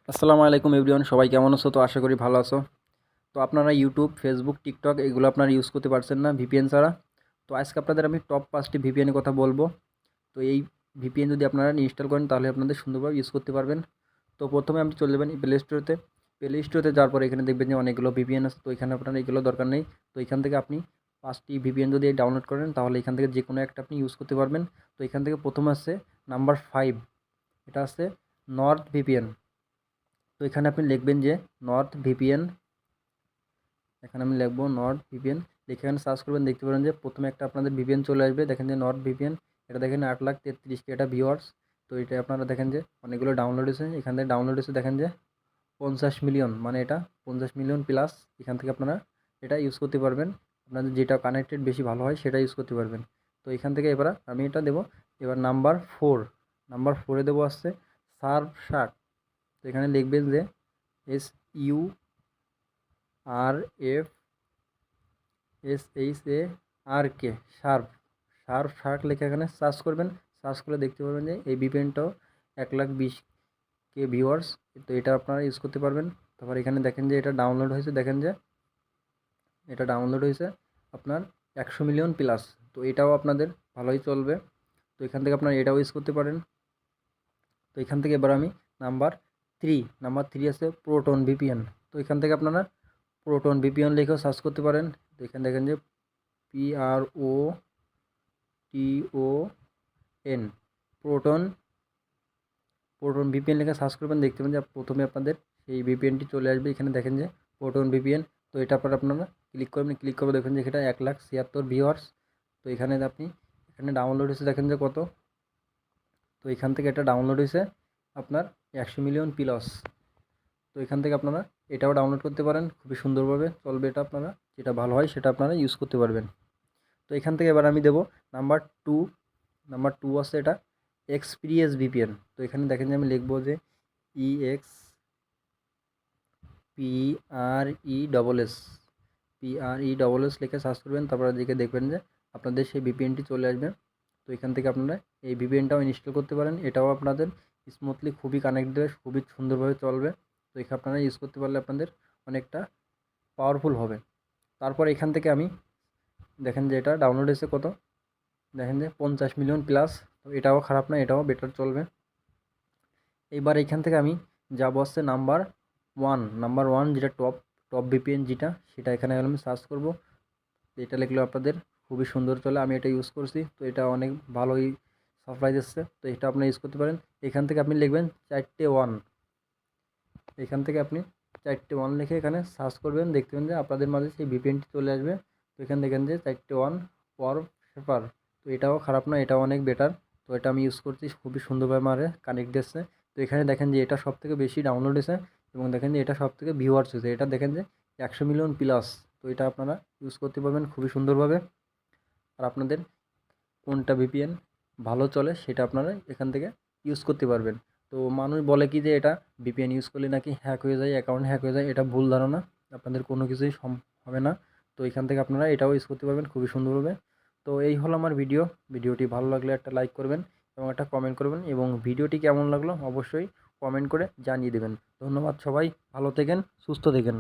আসসালামু আলাইকুম এভরিওয়ান, সবাই কেমন আছো? তো আশা করি ভালো আছো। তো আপনারা ইউটিউব, ফেসবুক, টিকটক এগুলো আপনারা ইউজ করতে পারছেন না ভিপিএন ছাড়া। তো আজকে আপনাদের আমি টপ 5টি ভিপিএনের কথা বলবো। তো এই ভিপিএন যদি আপনারা ইনস্টল করেন তাহলে আপনাদের সুন্দরভাবে ইউজ করতে পারবেন। তো প্রথমে আপনি চলে যাবেন প্লে স্টোরেতে। প্লে স্টোরেতে যাওয়ার পরে এখানে দেখবেন যে অনেকগুলো ভিপিএন আছে। তো এখানে আপনার এগুলো দরকার নেই। তো এখান থেকে আপনি 5টি ভিপিএন যদি ডাউনলোড করেন তাহলে এখান থেকে যে কোনো একটা আপনি ইউজ করতে পারবেন। তো এখান থেকে প্রথমে আছে নাম্বার 5, এটা আছে নর্থ ভিপিএন। তো এখানে আপনি লিখবেন যে নর্থ ভিপিএন। এখানে আমি লিখবো নর্থ ভিপিএন, লিখে এখানে সার্চ করবেন, দেখতে পারেন যে প্রথমে একটা আপনাদের ভিপিএন চলে আসবে। দেখেন যে নর্থ ভিপিএন, এটা দেখেন 8,33,000 এটা ভিউয়ার্স। তো এটা আপনারা দেখেন যে অনেকগুলো ডাউনলোড হয়েছে। এখান থেকে ডাউনলোড হয়েছে দেখেন যে 50 মিলিয়ন, মানে এটা 50 মিলিয়ন প্লাস। এখান থেকে আপনারা এটা ইউজ করতে পারবেন। আপনাদের যেটা কানেক্টেড বেশি ভালো হয় সেটা ইউজ করতে পারবেন। তো এখান থেকে এবার আমি এটা দেবো। এবার নাম্বার 4 দেবো আসছে সার্ভ শার্ক। তো এখানে লিখবেন যে SURFSHARK, শার্প। শার্ক লিখে এখানে সার্চ করবেন। সার্চ করে দেখতে পারবেন যে এই ভিপিএনটাও 1,20,000 ভিউয়ার্স। তো এটা আপনারা ইউজ করতে পারবেন। তারপর এখানে দেখেন যে এটা ডাউনলোড হয়েছে, দেখেন যে এটা ডাউনলোড হয়েছে আপনার 100 মিলিয়ন প্লাস। তো এটাও আপনাদের ভালোই চলবে। তো এখান থেকে আপনারা এটাও ইউজ করতে পারেন। তো এখান থেকে এবার আমি নাম্বার 3 আছে প্রোটন ভিপিএন। তো এখান থেকে আপনারা প্রোটন ভিপিএন লিখেও সার্চ করতে পারেন। তো এখানে দেখেন যে PROTON, প্রোটন প্রোটন ভিপিএন লিখে সার্চ করবেন, দেখতে পাবেন যে প্রথমে আপনাদের সেই ভিপিএনটি চলে আসবে। এখানে দেখেন যে প্রোটন ভিপিএন। তো এটার পর আপনারা ক্লিক করবেন, ক্লিক করে দেখবেন যে এটা 1,76,000 ভিউয়ার্স। তো এখানে আপনি এখানে ডাউনলোড হয়েছে দেখেন যে কত। তো এখান থেকে এটা ডাউনলোড হয়েছে আপনার 100 মিলিয়ন প্লাস। তো এখান থেকে আপনারা এটাও ডাউনলোড করতে পারেন, খুবই সুন্দরভাবে চলবে এটা। আপনারা যেটা ভালো হয় সেটা আপনারা ইউজ করতে পারবেন। তো এখান থেকে এবার আমি দেবো নাম্বার 2। নাম্বার 2 আছে এটা এক্সপিরিয়েন্স ভিপিএন। তো এখানে দেখেন যে আমি লিখবো যে EXPRESS লিখে সার্চ করবেন। তারপর দিকে দেখবেন যে আপনাদের সেই ভিপিএনটি চলে আসবে। তো এখান থেকে আপনারা এই ভিপিএনটাও ইনস্টল করতে পারেন। এটাও আপনাদের স্মুথলি খুবই কানেক্ট দেবে, খুবই সুন্দরভাবে চলবে। তো এখানে আপনারা ইউজ করতে পারলে আপনাদের অনেকটা পাওয়ারফুল হবে। তারপর এখান থেকে আমি দেখেন যে এটা ডাউনলোড হয়েছে কত, দেখেন যে 50 মিলিয়ন প্লাস। তো এটাও খারাপ না, এটাও বেটার চলবে। এইবার এখান থেকে আমি যাব হচ্ছে নাম্বার ওয়ান যেটা টপ ভিপিএন যেটা, সেটা এখানে আমি সার্চ করব। এটা লিখলে আপনাদের খুবই সুন্দর চলে, আমি এটা ইউজ করছি। তো এটা অনেক ভালোই সাপ্লাই দিচ্ছে। তো এটা আপনি ইউজ করতে পারেন। এখান থেকে আপনি লিখবেন 4টে 1। এখান থেকে আপনি 4টে 1 লিখে এখানে সার্চ করবেন, দেখতে পাবেন যে আপনাদের মাঝে সেই ভিপিএনটি চলে আসবে। তো এখানে দেখেন যে 4টে 1 পর পেপার। তো এটাও খারাপ না, এটাও অনেক বেটার। তো এটা আমি ইউজ করছি, খুবই সুন্দরভাবে মারে কানেক্ট দিচ্ছে। তো এখানে দেখেন যে এটা সবথেকে বেশি ডাউনলোড হয়েছে এবং দেখেন যে এটা সবথেকে ভিউয়ার্স হয়েছে। এটা দেখেন যে 100 মিলিয়ন প্লাস। তো এটা আপনারা ইউজ করতে পারবেন খুবই সুন্দরভাবে। আর আপনাদের কোনটা ভিপিএন ভালো চলে সেটা আপনারা এখান থেকে ইউজ করতে পারবেন। তো মানুষ বলে কি যে এটা ভিপিএন ইউজ করলে নাকি হ্যাক হয়ে যায়, অ্যাকাউন্ট হ্যাক হয়ে যায়। এটা ভুল ধারণা, আপনাদের কোনো কিছুই হবে না। তো এখান থেকে আপনারা এটাও ইউজ করতে পারবেন খুবই সুন্দরভাবে। তো এই হলো আমার ভিডিওটি ভালো লাগলে একটা লাইক করবেন এবং একটা কমেন্ট করবেন, এবং ভিডিওটি কেমন লাগলো অবশ্যই কমেন্ট করে জানিয়ে দেবেন। ধন্যবাদ, সবাই ভালো থাকেন, সুস্থ থাকেন।